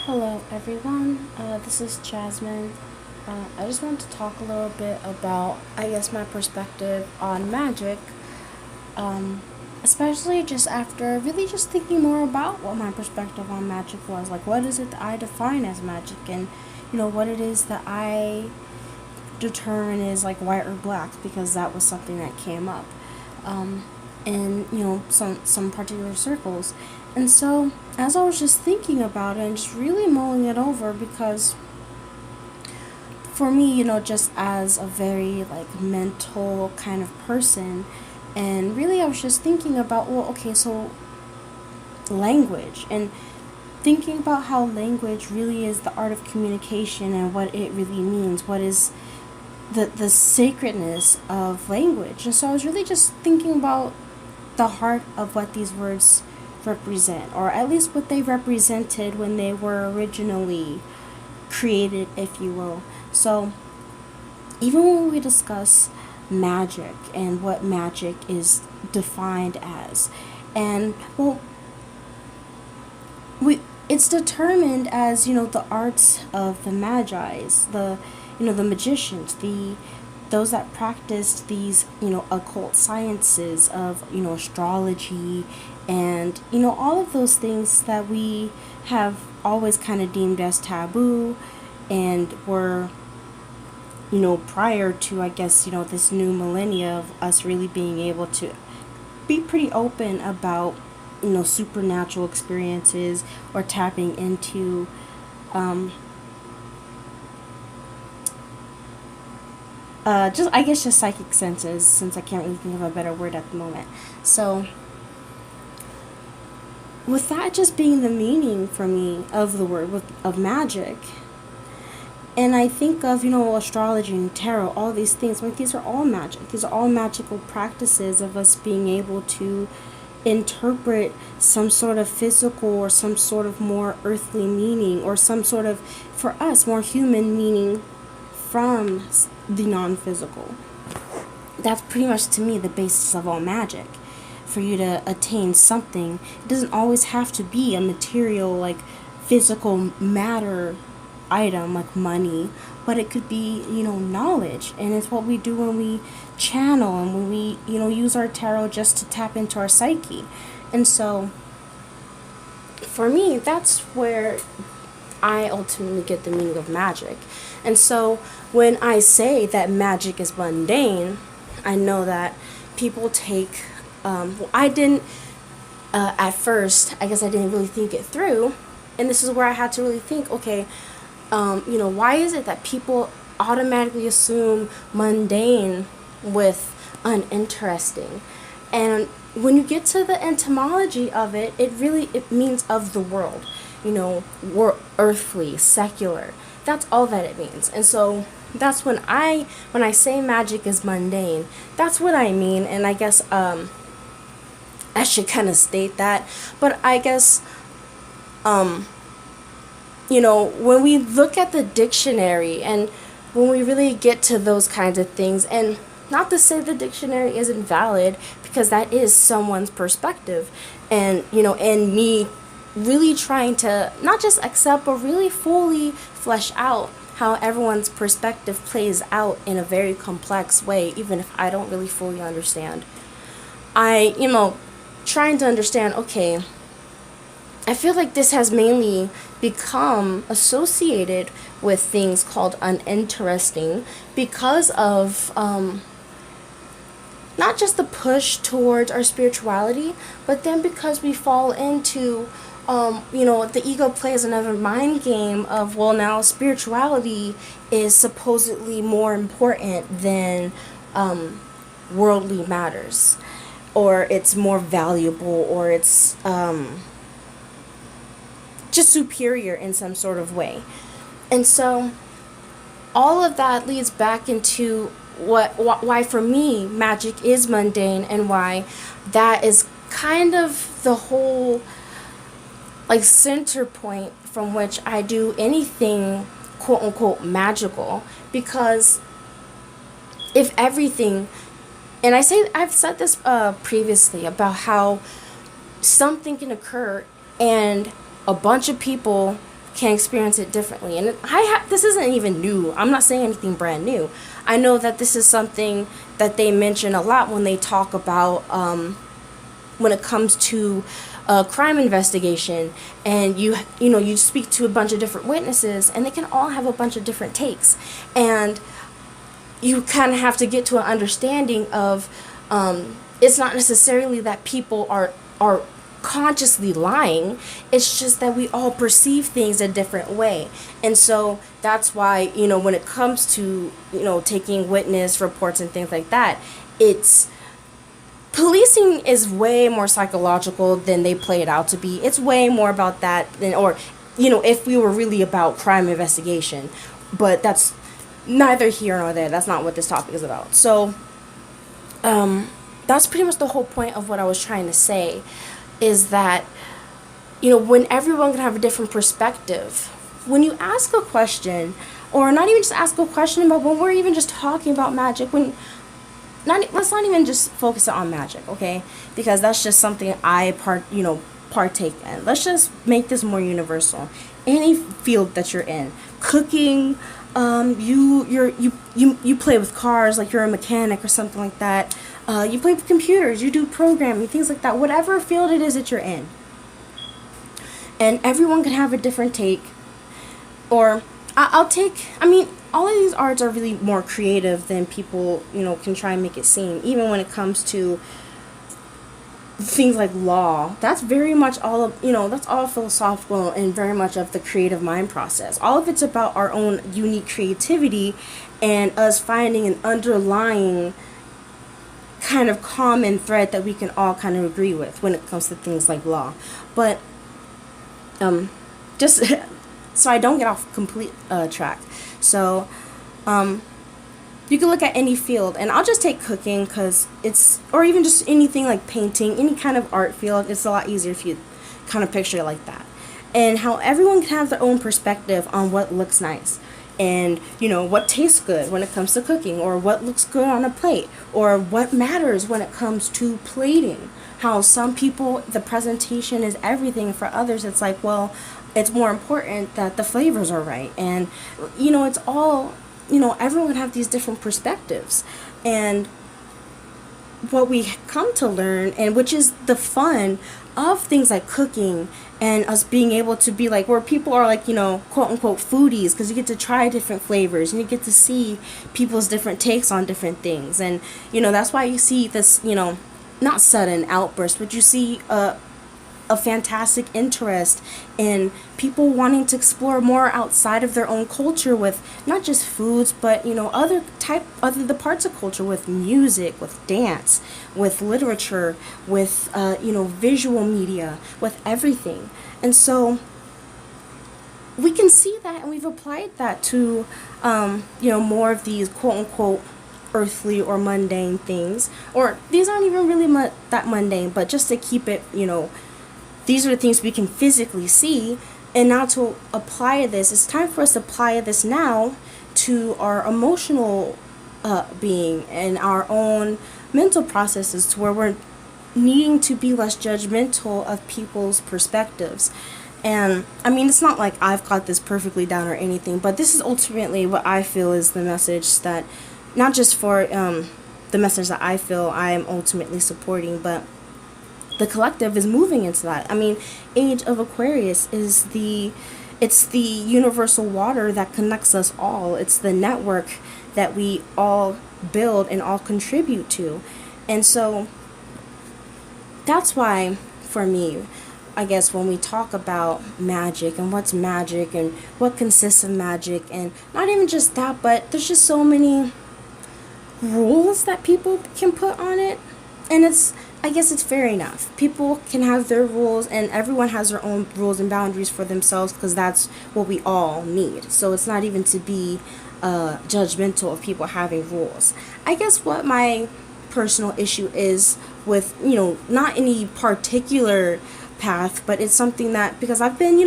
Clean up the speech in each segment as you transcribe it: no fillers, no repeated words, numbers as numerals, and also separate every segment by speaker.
Speaker 1: Hello, everyone. This is Jasmine. I just want to talk a little bit about, my perspective on magic, especially just after really just thinking more about what my perspective on magic was. Like, what is it that I define as magic, and what it is that I determine is like white or black, because that was something that came up. In some particular circles. And so as I was just thinking about it and just really mulling it over, because for me, just as a very like mental kind of person, and really I was just thinking about, well, okay, so language, and thinking about how language really is the art of communication and what it really means, what is the sacredness of language. And so I was really just thinking about the heart of what these words represent, or at least what they represented when they were originally created, if you will. So, even when we discuss magic and what magic is defined as, and well, it's determined as the arts of the magi's, the magicians, those that practiced these occult sciences of astrology, and all of those things that we have always kind of deemed as taboo, and were prior to, I guess, this new millennia of us really being able to be pretty open about supernatural experiences, or tapping into just psychic senses, since I can't really think of a better word at the moment. So, with that just being the meaning for me of the word of magic, and I think of astrology and tarot, all these things. Like, these are all magic. These are all magical practices of us being able to interpret some sort of physical or some sort of more earthly meaning, or some sort of, for us, more human meaning from the non-physical. That's pretty much, to me, the basis of all magic. For you to attain something, it doesn't always have to be a material, like physical matter item like money, but it could be knowledge. And it's what we do when we channel, and when we use our tarot just to tap into our psyche. And so for me, that's where I ultimately get the meaning of magic. And so when I say that magic is mundane, I know that people take I didn't at first, I guess I didn't really think it through, and this is where I had to really think, okay, why is it that people automatically assume mundane with uninteresting? And when you get to the etymology of it, it means of the world, earthly, secular. That's all that it means. And so that's when I say magic is mundane, that's what I mean. And I guess I should kind of state that. But I guess when we look at the dictionary, and when we really get to those kinds of things, and not to say the dictionary isn't valid, because that is someone's perspective, and and me really trying to not just accept, but really fully flesh out how everyone's perspective plays out in a very complex way, even if I don't really fully understand. I trying to understand, okay, I feel like this has mainly become associated with things called uninteresting, because of not just the push towards our spirituality, but then because we fall into the ego plays another mind game of, well, now spirituality is supposedly more important than worldly matters, or it's more valuable, or it's just superior in some sort of way. And so all of that leads back into why for me magic is mundane, and why that is kind of the whole like center point from which I do anything quote unquote magical. Because if everything, and I've said this previously about how something can occur, and a bunch of people can experience it differently. And this isn't even new. I'm not saying anything brand new. I know that this is something that they mention a lot when they talk about when it comes to crime investigation, and you speak to a bunch of different witnesses, and they can all have a bunch of different takes, and you kind of have to get to an understanding of it's not necessarily that people are consciously lying. It's just that we all perceive things a different way. And so that's why, when it comes to, taking witness reports and things like that, it's policing is way more psychological than they play it out to be. It's way more about that if we were really about crime investigation. But that's neither here nor there. That's not what this topic is about. So that's pretty much the whole point of what I was trying to say, is that, when everyone can have a different perspective, when you ask a question, or not even just ask a question, but when we're even just talking about magic, let's not even just focus on magic, okay? Because that's just something I partake in. Let's just make this more universal. Any field that you're in, cooking, you play with cars, like you're a mechanic or something like that. You play with computers, you do programming, things like that. Whatever field it is that you're in, and everyone can have a different take. Or all of these arts are really more creative than people, can try and make it seem. Even when it comes to things like law, that's very much that's all philosophical and very much of the creative mind process. All of it's about our own unique creativity and us finding an underlying kind of common thread that we can all kind of agree with when it comes to things like law. But just so I don't get off complete track. So you can look at any field, and I'll just take cooking because or even just anything like painting, any kind of art field. It's a lot easier if you kind of picture it like that. And how everyone can have their own perspective on what looks nice, and what tastes good when it comes to cooking, or what looks good on a plate, or what matters when it comes to plating. How some people, the presentation is everything. For others, it's like, well, it's more important that the flavors are right. And it's all, everyone have these different perspectives. And what we come to learn, and which is the fun of things like cooking, and us being able to be like, where people are like, quote unquote foodies, because you get to try different flavors and you get to see people's different takes on different things. And that's why you see this, not sudden outburst, but you see a fantastic interest in people wanting to explore more outside of their own culture with not just foods, but other the parts of culture, with music, with dance, with literature, with visual media, with everything. And so we can see that, and we've applied that to more of these quote unquote earthly or mundane things, or these aren't even really that mundane, but just to keep it, these are the things we can physically see. And now to apply this, it's time for us to apply this now to our emotional being and our own mental processes, to where we're needing to be less judgmental of people's perspectives. And it's not like I've got this perfectly down or anything, but this is ultimately what I feel is the message that, not just for the message that I feel I am ultimately supporting, but the collective is moving into that. Age of Aquarius is it's the universal water that connects us all. It's the network that we all build and all contribute to. And so that's why, for me, I guess when we talk about magic and what's magic and what consists of magic, and not even just that, but there's just so many rules that people can put on it. And I guess it's fair enough. People can have their rules, and everyone has their own rules and boundaries for themselves, because that's what we all need. So it's not even to be judgmental of people having rules. I guess what my personal issue is with, not any particular path, but it's something that, because I've been,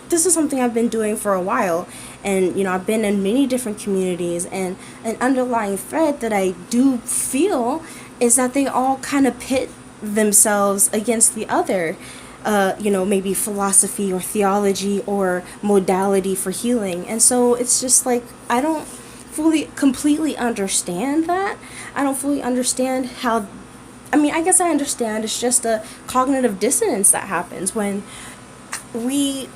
Speaker 1: this is something I've been doing for a while, and I've been in many different communities, and an underlying thread that I do feel is that they all kind of pit themselves against the other. maybe philosophy or theology or modality for healing. And so it's just like, I don't fully, completely understand that. I don't fully understand how, I mean, I guess I understand. It's just a cognitive dissonance that happens we,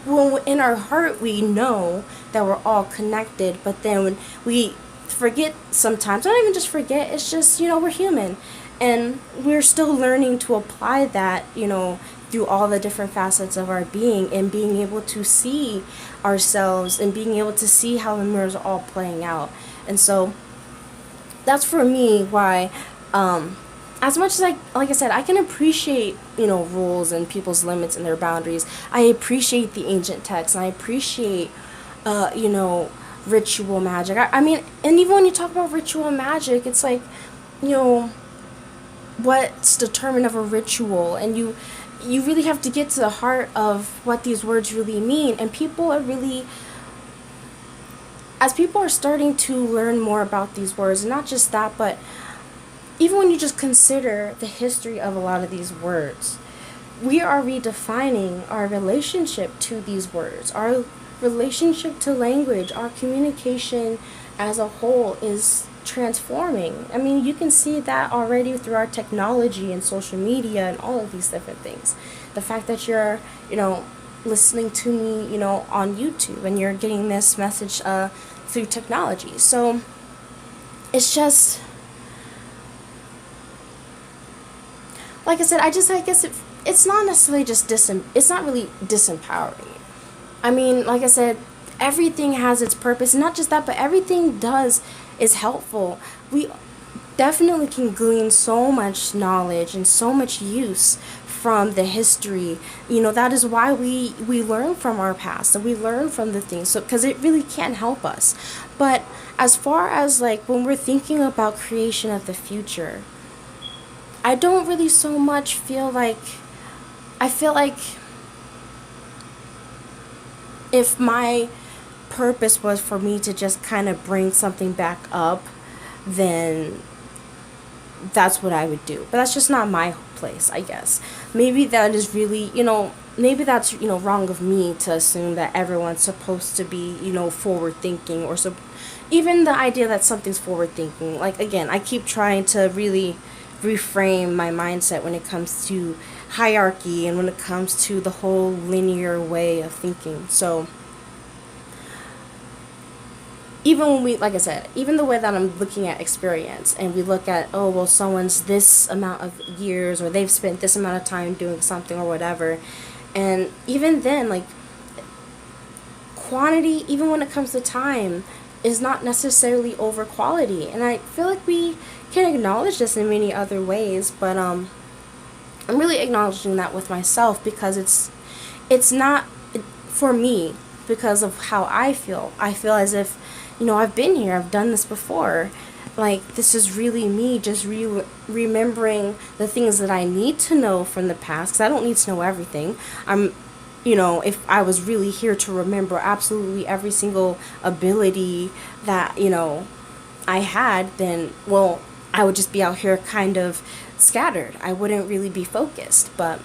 Speaker 1: when in our heart we know that we're all connected, but then when we forget sometimes, not even just forget, it's just, we're human. And we're still learning to apply that, through all the different facets of our being, and being able to see ourselves and being able to see how the mirrors are all playing out. And so that's for me why, as much as like I said, I can appreciate, rules and people's limits and their boundaries. I appreciate the ancient texts, and I appreciate, ritual magic. I mean, and even when you talk about ritual magic, it's like, what's determined of a ritual, and you really have to get to the heart of what these words really mean. And people are really, as people are starting to learn more about these words, and not just that, but even when you just consider the history of a lot of these words, we are redefining our relationship to these words, our relationship to language, our communication as a whole is transforming. I mean, you can see that already through our technology and social media and all of these different things. The fact that you're, listening to me, on YouTube, and you're getting this message through technology. So it's just, like I said, I guess it's not necessarily just it's not really disempowering. I mean, like I said, everything has its purpose. Not just that, but everything is helpful. We definitely can glean so much knowledge and so much use from the history. That is why we learn from our past, and we learn from the things, so because it really can help us. But as far as like when we're thinking about creation of the future, I don't really so much feel like, I feel like if my purpose was for me to just kind of bring something back up, then that's what I would do. But that's just not my place, I guess. Maybe that is really, maybe that's, wrong of me to assume that everyone's supposed to be, forward thinking, or so. Even the idea that something's forward thinking, like, again, I keep trying to really reframe my mindset when it comes to hierarchy and when it comes to the whole linear way of thinking. So even when we, like I said, even the way that I'm looking at experience, and we look at, oh, well, someone's this amount of years, or they've spent this amount of time doing something or whatever, and even then, like, quantity, even when it comes to time, is not necessarily over quality. And I feel like we can acknowledge this in many other ways, but I'm really acknowledging that with myself, because it's not for me, because of how I feel. I feel as if, I've been here, I've done this before. Like, this is really me just remembering the things that I need to know from the past, because I don't need to know everything. If I was really here to remember absolutely every single ability that, I had, then, well, I would just be out here kind of scattered. I wouldn't really be focused. But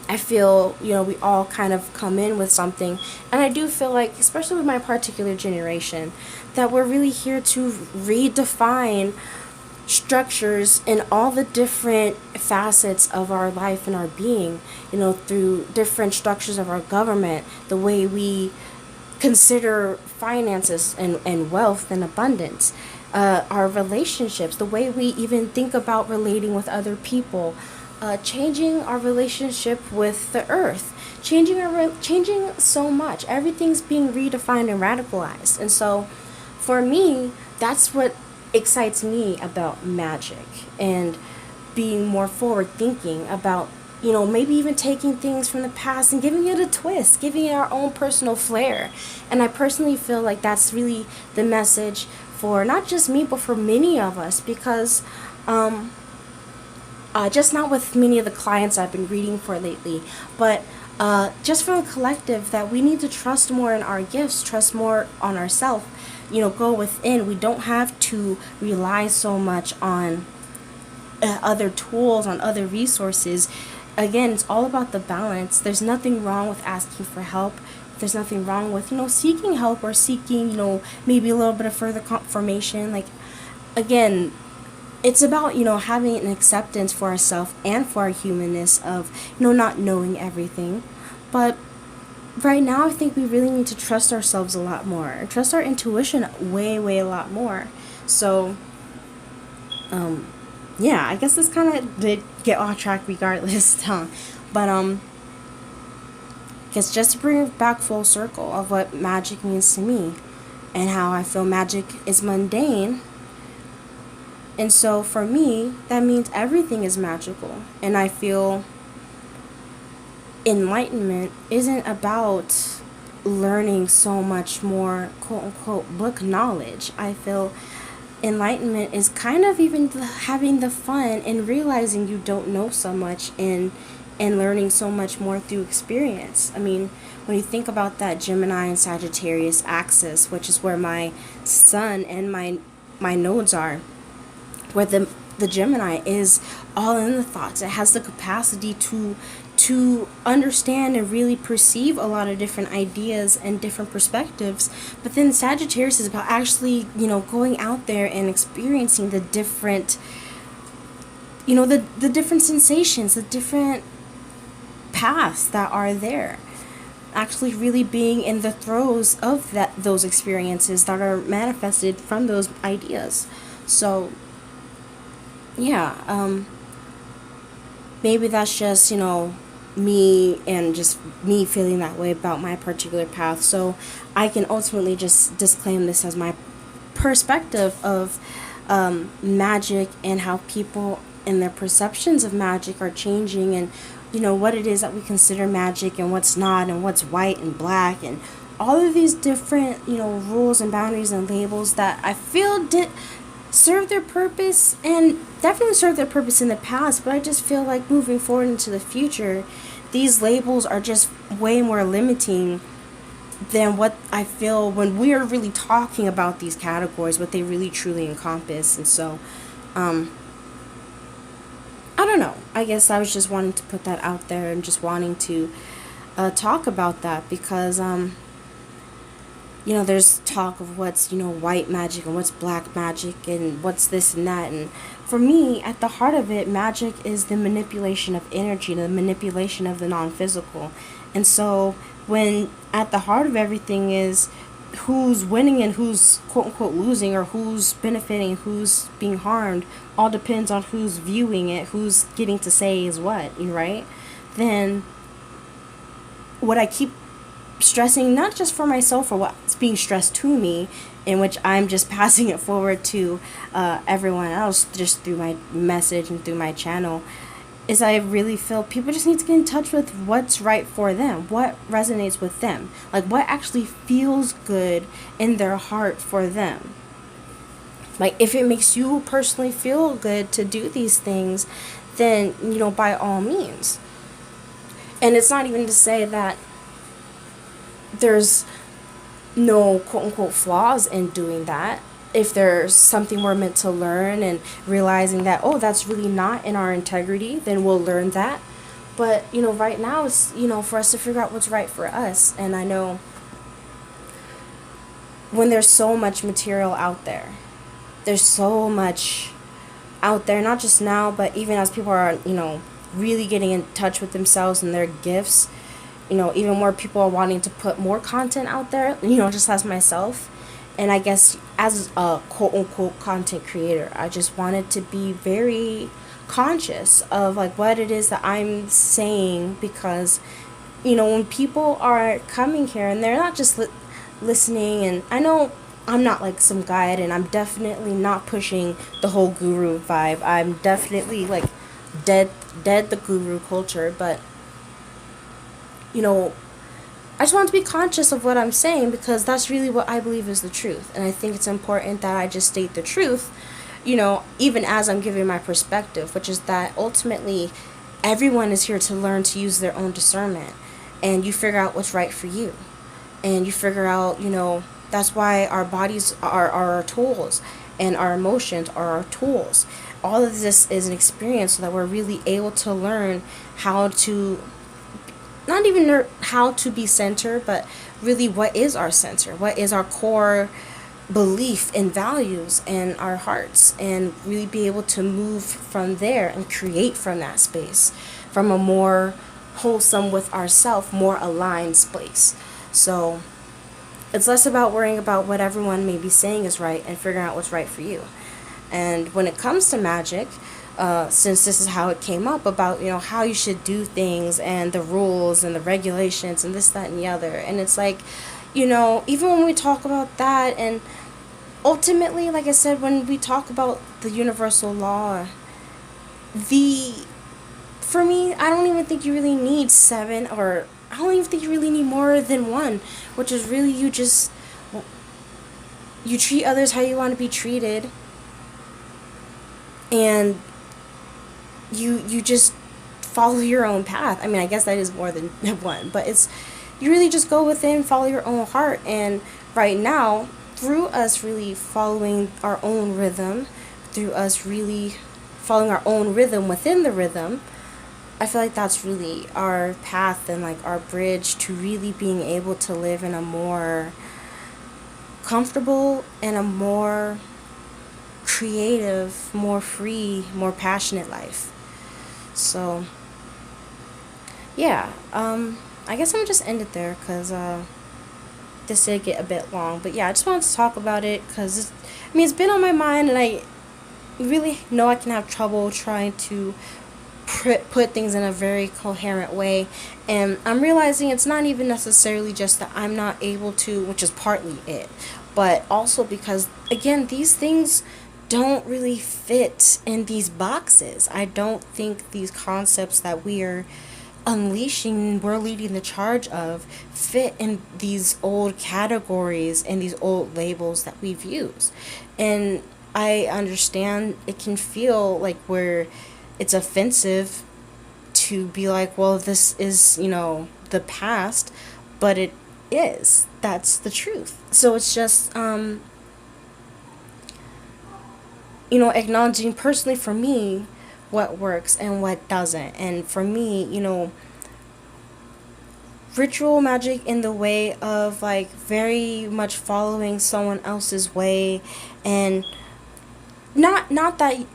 Speaker 1: I feel, we all kind of come in with something. And I do feel like, especially with my particular generation, that we're really here to redefine structures in all the different facets of our life and our being, through different structures of our government, the way we consider finances and wealth and abundance, our relationships, the way we even think about relating with other people, changing our relationship with the earth, changing so much. Everything's being redefined and radicalized. And so for me, that's what excites me about magic, and being more forward thinking about, maybe even taking things from the past and giving it a twist, giving it our own personal flair. And I personally feel like that's really the message for not just me, but for many of us, because just not with many of the clients I've been reading for lately, but just from a collective, that we need to trust more in our gifts, trust more on ourselves, go within. We don't have to rely so much on other tools, on other resources. again, it's all about the balance. There's nothing wrong with asking for help. There's nothing wrong with, seeking help or seeking, maybe a little bit of further confirmation. Like, again, it's about, having an acceptance for ourselves and for our humanness of, not knowing everything. But right now, I think we really need to trust ourselves a lot more and trust our intuition way, way a lot more. So, yeah, I guess this kind of did get off track regardless, huh? But, guess just to bring it back full circle of what magic means to me and how I feel magic is mundane. And so for me, that means everything is magical. And I feel enlightenment isn't about learning so much more quote unquote book knowledge. I feel enlightenment is kind of even having the fun and realizing you don't know so much and learning so much more through experience. I mean, when you think about that Gemini and Sagittarius axis, which is where my sun and my nodes are, where the Gemini is all in the thoughts. It has the capacity to understand and really perceive a lot of different ideas and different perspectives. But then Sagittarius is about actually, going out there and experiencing the different, the different sensations, the different paths that are there. Actually really being in the throes of those experiences that are manifested from those ideas. So yeah, maybe that's just, me and just me feeling that way about my particular path. So I can ultimately just disclaim this as my perspective of magic and how people and their perceptions of magic are changing, and what it is that we consider magic and what's not, and what's white and black, and all of these different rules and boundaries and labels that I feel did serve their purpose, and definitely served their purpose in the past. But I just feel like moving forward into the future, these labels are just way more limiting than what I feel when we're really talking about these categories, what they really truly encompass. And so I don't know, I guess I was just wanting to put that out there and just wanting to talk about that, because there's talk of what's, white magic and what's black magic and what's this and that. And for me, at the heart of it, magic is the manipulation of energy, the manipulation of the non-physical. And so when at the heart of everything is who's winning and who's quote unquote losing, or who's benefiting, who's being harmed, all depends on who's viewing it, who's getting to say is what, right? Then what I keep stressing, not just for myself or what's being stressed to me, in which I'm just passing it forward to everyone else just through my message and through my channel, is I really feel people just need to get in touch with what's right for them, what resonates with them, like what actually feels good in their heart for them. Like if it makes you personally feel good to do these things, then by all means. And it's not even to say that there's no quote unquote flaws in doing that. If there's something we're meant to learn and realizing that, oh, that's really not in our integrity, then we'll learn that. But right now it's for us to figure out what's right for us. And I know when there's so much material out there, there's so much out there, not just now, but even as people are really getting in touch with themselves and their gifts, even more people are wanting to put more content out there, just as myself. And I guess as a quote unquote content creator, I just wanted to be very conscious of like what it is that I'm saying, because when people are coming here and they're not just listening, and I know I'm not like some guide, and I'm definitely not pushing the whole guru vibe. I'm definitely like dead the guru culture, but I just want to be conscious of what I'm saying, because that's really what I believe is the truth. And I think it's important that I just state the truth, even as I'm giving my perspective, which is that ultimately everyone is here to learn to use their own discernment, and you figure out what's right for you. And you figure out, that's why our bodies are our tools, and our emotions are our tools. all of this is an experience so that we're really able to learn how to, not even how to be centered, but really what is our center, what is our core belief and values in our hearts, and really be able to move from there and create from that space, from a more wholesome with ourself, more aligned space. So it's less about worrying about what everyone may be saying is right and figuring out what's right for you. And when it comes to magic, since this is how it came up about, how you should do things and the rules and the regulations and this, that, and the other. And it's like, even when we talk about that, and ultimately, like I said, when we talk about the universal law, the for me, I don't even think you really need seven, or I don't even think you really need more than one, which is really you treat others how you want to be treated, and you just follow your own path. I mean, I guess that is more than one, but it's, you really just go within, follow your own heart. And right now, through us really following our own rhythm, through us really following our own rhythm within the rhythm, I feel like that's really our path and like our bridge to really being able to live in a more comfortable and a more creative, more free, more passionate life. So, yeah, I guess I'm gonna just end it there because this did get a bit long. But yeah, I just wanted to talk about it because, it's been on my mind, and I really know I can have trouble trying to put things in a very coherent way. And I'm realizing it's not even necessarily just that I'm not able to, which is partly it, but also because, again, these things don't really fit in these boxes. I don't think these concepts that we are unleashing, we're leading the charge of, fit in these old categories and these old labels that we've used. And I understand it can feel like it's offensive to be like, well, this is, the past, but it is. That's the truth. So it's just, acknowledging personally for me what works and what doesn't. And for me, ritual magic in the way of like very much following someone else's way, and not that,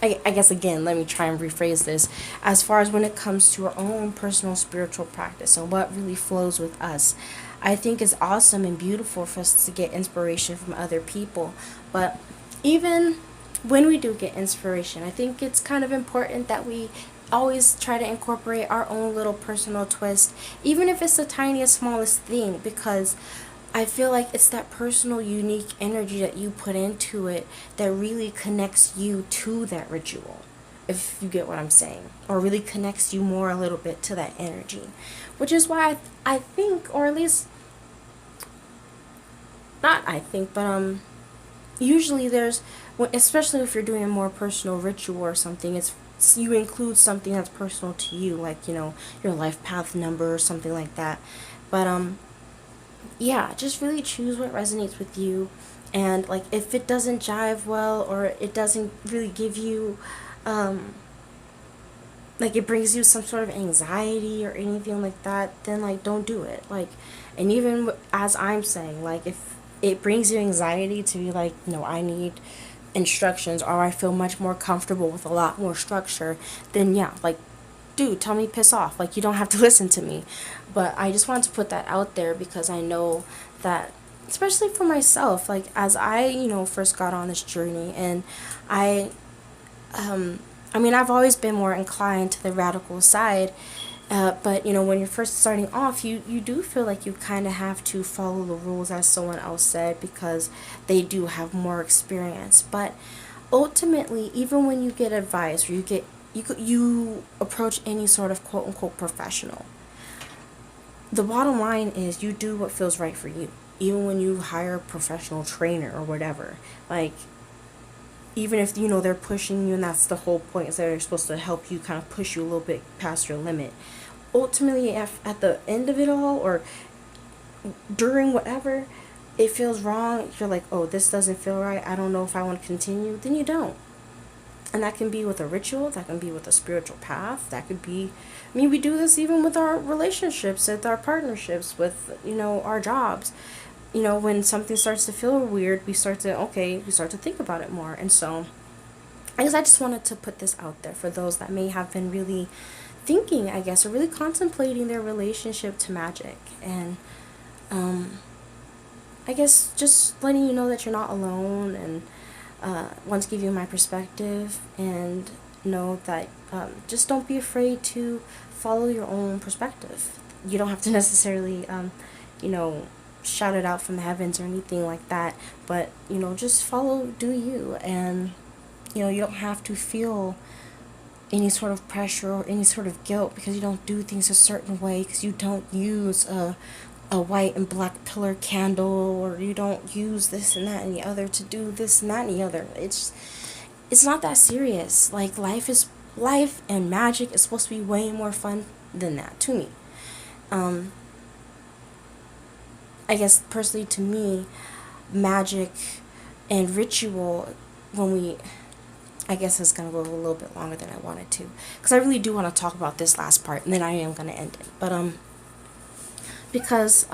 Speaker 1: I guess, again, let me try and rephrase this, as far as when it comes to our own personal spiritual practice and what really flows with us. I think it's awesome and beautiful for us to get inspiration from other people, but even when we do get inspiration, I think it's kind of important that we always try to incorporate our own little personal twist, even if it's the tiniest, smallest thing, because I feel like it's that personal, unique energy that you put into it that really connects you to that ritual, if you get what I'm saying, or really connects you more a little bit to that energy, which is why I think, or at least, not I think, but usually there's, especially if you're doing a more personal ritual or something, it's you include something that's personal to you, like, your life path number or something like that. But yeah, just really choose what resonates with you. And like, if it doesn't jive well, or it doesn't really give you like, it brings you some sort of anxiety or anything like that, then like, don't do it. Like, and even as I'm saying, like, if it brings you anxiety to be like, no, I need instructions, or I feel much more comfortable with a lot more structure, then yeah, like, dude, tell me piss off. Like, you don't have to listen to me. But I just wanted to put that out there because I know that, especially for myself, like, as I, first got on this journey, and I've always been more inclined to the radical side, but, when you're first starting off, you do feel like you kind of have to follow the rules as someone else said, because they do have more experience. But ultimately, even when you get advice, or you approach any sort of quote unquote professional, the bottom line is you do what feels right for you. Even when you hire a professional trainer or whatever, like, even if they're pushing you, and that's the whole point, is that they're supposed to help you, kind of push you a little bit past your limit. Ultimately, if at the end of it all, or during whatever, it feels wrong, you're like, oh, this doesn't feel right, I don't know if I want to continue, then you don't. And that can be with a ritual, that can be with a spiritual path, that could be, I mean, we do this even with our relationships, with our partnerships, with, our jobs. When something starts to feel weird, we start to think about it more. And so, I guess I just wanted to put this out there for those that may have been really thinking, I guess, or really contemplating their relationship to magic. And, I guess just letting you know that you're not alone, and want to give you my perspective, and know that just don't be afraid to follow your own perspective. You don't have to necessarily, shout it out from the heavens or anything like that, but, just do you. And, you don't have to feel any sort of pressure or any sort of guilt because you don't do things a certain way, because you don't use a white and black pillar candle, or you don't use this and that and the other to do this and that and the other. It's not that serious. Like, life and magic is supposed to be way more fun than that, to me. I guess personally, to me, magic and ritual, I guess it's going to go a little bit longer than I wanted to, because I really do want to talk about this last part, and then I am going to end it. But because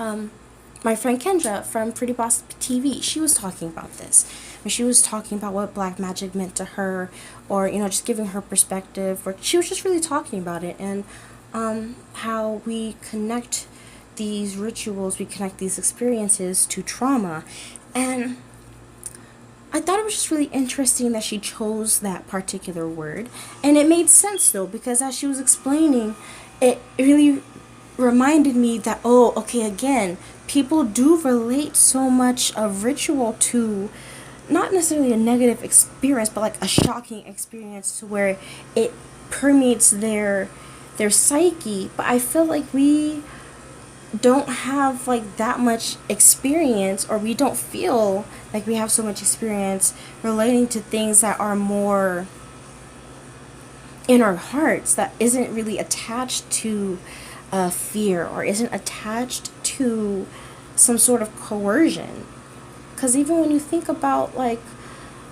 Speaker 1: my friend Kendra from Pretty Boss TV, she was talking about this. And she was talking about what black magic meant to her, or, just giving her perspective, or she was just really talking about it, and how we connect these rituals, we connect these experiences to trauma. And I thought it was just really interesting that she chose that particular word. And it made sense, though, because as she was explaining, it really reminded me that, again, people do relate so much of ritual to not necessarily a negative experience, but like a shocking experience, to where it permeates their psyche. But I feel like we don't have like that much experience, or we don't feel like we have so much experience relating to things that are more in our hearts, that isn't really attached to fear, or isn't attached to some sort of coercion. Because even when you think about, like,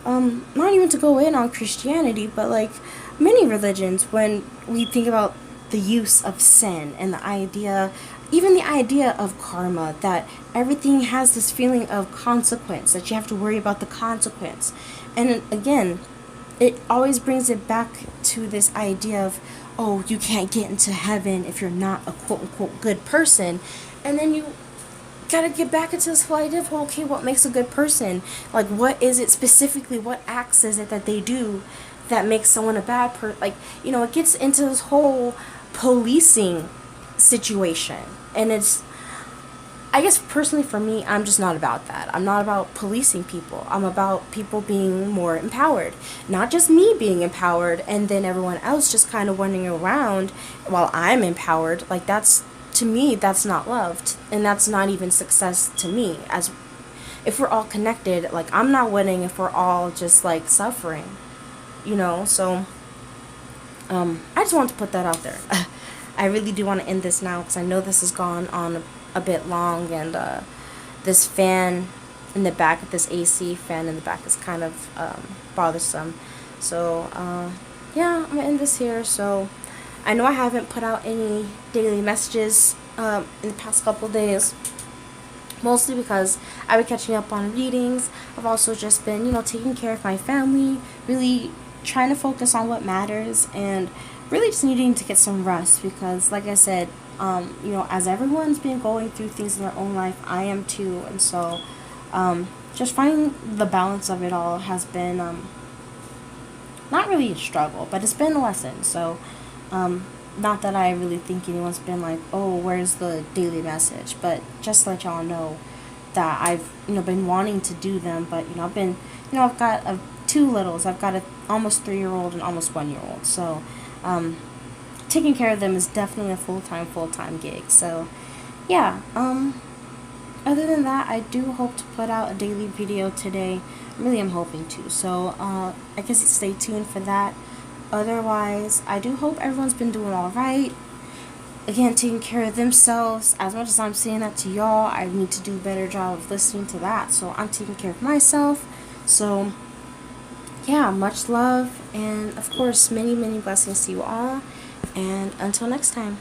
Speaker 1: not even to go in on Christianity, but like many religions, when we think about the use of sin and the idea, even the idea of karma, that everything has this feeling of consequence, that you have to worry about the consequence. And again, it always brings it back to this idea of, you can't get into heaven if you're not a quote-unquote good person. And then you gotta get back into this whole idea of, what makes a good person? Like, what is it specifically? What acts is it that they do that makes someone a bad person? Like, it gets into this whole policing situation. And I guess personally for me, I'm just not about that. I'm not about policing people. I'm about people being more empowered. Not just me being empowered and then everyone else just kind of wandering around while I'm empowered. Like, to me, that's not loved. And that's not even success to me. As if we're all connected, like, I'm not winning if we're all just like suffering, So I just wanted to put that out there. I really do want to end this now, because I know this has gone on a bit long, and this fan in the back, this AC fan in the back, is kind of bothersome. So yeah, I'm gonna end this here. So I know I haven't put out any daily messages in the past couple days, mostly because I've been catching up on readings. I've also just been, taking care of my family, really trying to focus on what matters, and really just needing to get some rest, because like I said, as everyone's been going through things in their own life, I am too. And so just finding the balance of it all has been not really a struggle, but it's been a lesson. So not that I really think anyone's been like, where's the daily message, but just to let y'all know that I've been wanting to do them, but I've got two littles. I've got a almost 3-year-old and almost 1-year-old, so taking care of them is definitely a full-time gig. So yeah, other than that, I do hope to put out a daily video today. Really am hoping to, so I guess stay tuned for that. Otherwise, I do hope everyone's been doing all right. Again, taking care of themselves. As much as I'm saying that to y'all, I need to do a better job of listening to that. So I'm taking care of myself. So yeah, much love, and of course, many, many blessings to you all. And until next time.